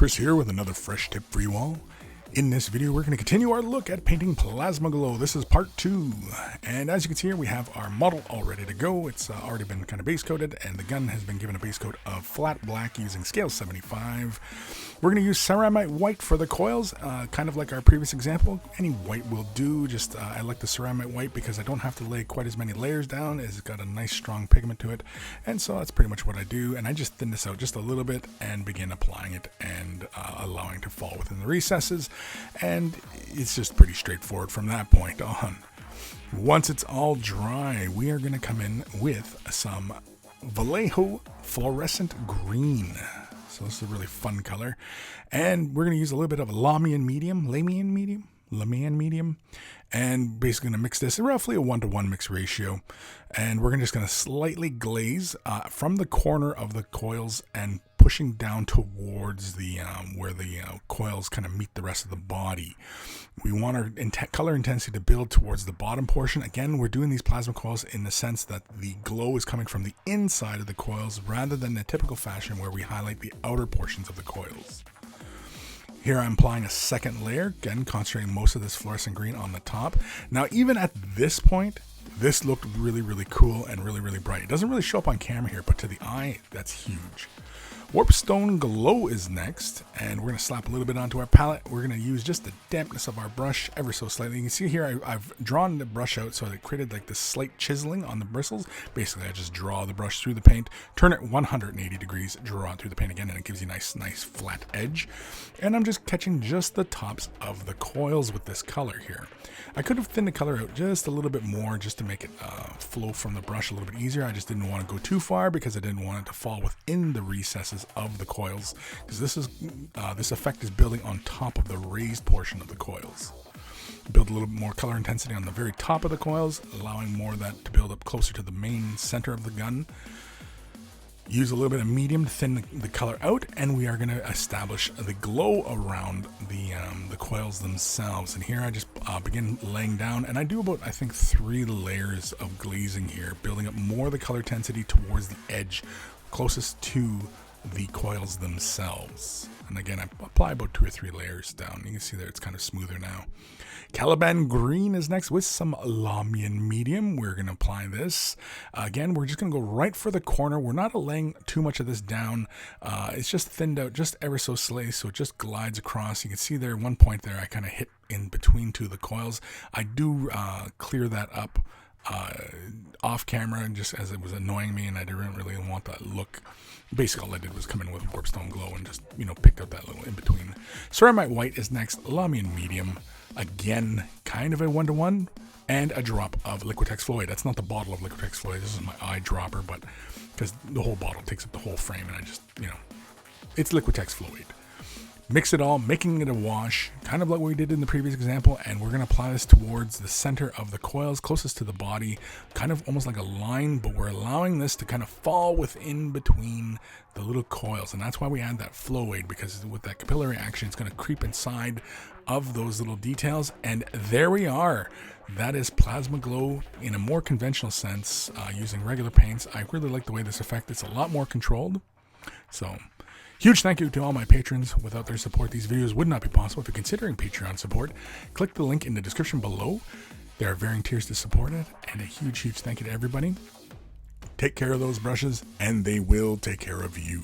Chris here with another fresh tip for you all. In this video, we're going to continue our look at painting Plasma Glow. This is part 2. And as you can see here, we have our model all ready to go. It's already been kind of base coated, and the gun has been given a base coat of flat black using scale 75. We're going to use ceramite white for the coils, kind of like our previous example. Any white will do. Just I like the ceramite white because I don't have to lay quite as many layers down. It's got a nice strong pigment to it. And so that's pretty much what I do. And I just thin this out just a little bit and begin applying it and allowing it to fall within the recesses. And it's just pretty straightforward from that point on. Once it's all dry, we are going to come in with some Vallejo Fluorescent Green. So this is a really fun color. And we're going to use a little bit of a Lamian medium, and basically going to mix this roughly a 1-to-1 mix ratio. And we're just going to slightly glaze from the corner of the coils and pushing down towards the where the coils kind of meet the rest of the body. We want our color intensity to build towards the bottom portion. Again, we're doing these plasma coils in the sense that the glow is coming from the inside of the coils rather than the typical fashion where we highlight the outer portions of the coils. Here I'm applying a second layer, again concentrating most of this fluorescent green on the top. Now even at this point, this looked really cool and really bright. It doesn't really show up on camera here, but to the eye, that's huge. Warpstone Glow is next, and we're going to slap a little bit onto our palette. We're going to use just the dampness of our brush ever so slightly. You can see here I've drawn the brush out so that it created like this slight chiseling on the bristles. Basically, I just draw the brush through the paint, turn it 180 degrees, draw it through the paint again, and it gives you a nice flat edge. And I'm just catching just the tops of the coils with this color here. I could have thinned the color out just a little bit more just to make it flow from the brush a little bit easier. I just didn't want to go too far because I didn't want it to fall within the recesses of the coils, because this effect is building on top of the raised portion of the coils. Build a little bit more color intensity on the very top of the coils, allowing more of that to build up closer to the main center of the gun. Use a little bit of medium to thin the color out, and we are going to establish the glow around the coils themselves. And here I just begin laying down, and I do about, I think, 3 layers of glazing here, building up more of the color intensity towards the edge closest to the coils themselves. And again, I apply about 2 or 3 layers down. You can see that it's kind of smoother now. Caliban Green is next with some Lamian medium. We're going to apply this. Again, we're just going to go right for the corner. We're not laying too much of this down. It's just thinned out just ever so slightly, so it just glides across. You can see there, one point there, I kind of hit in between 2 of the coils. I do clear that up off camera, just as it was annoying me and I didn't really want that look. Basically all I did was come in with Warpstone Glow and just, picked out that little in between. Ceramite White is next, Lamian Medium. Again, kind of a 1-to-1, and a drop of Liquitex Fluid. That's not the bottle of Liquitex Fluid, this is my eyedropper, but because the whole bottle takes up the whole frame, and I just, it's Liquitex Fluid. Mix it all, making it a wash, kind of like what we did in the previous example, and we're going to apply this towards the center of the coils, closest to the body, kind of almost like a line, but we're allowing this to kind of fall within between the little coils, and that's why we add that flow aid, because with that capillary action, it's going to creep inside of those little details, and there we are. That is Plasma Glow in a more conventional sense, using regular paints. I really like the way this effect, it's a lot more controlled, so huge thank you to all my patrons. Without their support, these videos would not be possible. If you're considering Patreon support, click the link in the description below. There are varying tiers to support it, and a huge thank you to everybody. Take care of those brushes, and they will take care of you.